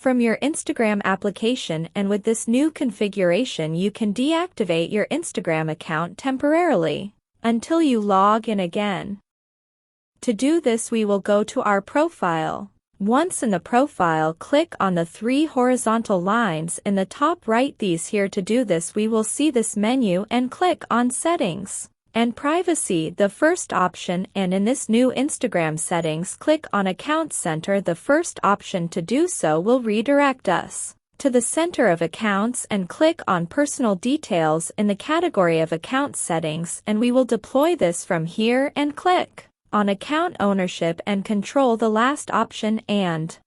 from your Instagram application, and with this new configuration you can deactivate your Instagram account temporarily until you log in again. To do this, we will go to our profile. Once in the profile, click on the 3 horizontal lines in the top right. These here. To do this, we will see this menu and click on Settings and Privacy, the first option, and in this new Instagram settings, click on Account Center. The first option. To do so will redirect us to the center of accounts, and click on Personal Details in the category of Account Settings, and we will deploy this from here and click on Account Ownership and control, the last option, and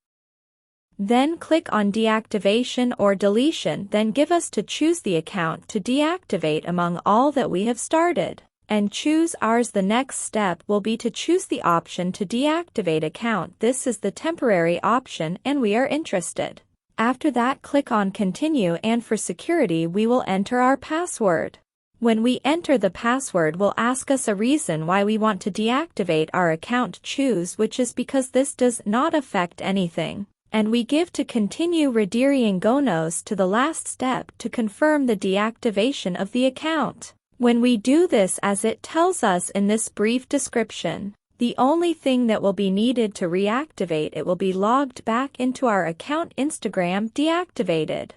then click on Deactivation or Deletion. Then give us to choose the account to deactivate among all that we have started, and choose ours. The next step will be to choose the option to deactivate account. This is the temporary option and we are interested. After that, click on Continue, and for security we will enter our password. When we enter the password, will ask us a reason why we want to deactivate our account. Choose which is because this does not affect anything, and we give to continue. Readering goes to the last step to confirm the deactivation of the account. When we do this, as it tells us in this brief description, the only thing that will be needed to reactivate it will be logged back into our account. Instagram deactivated.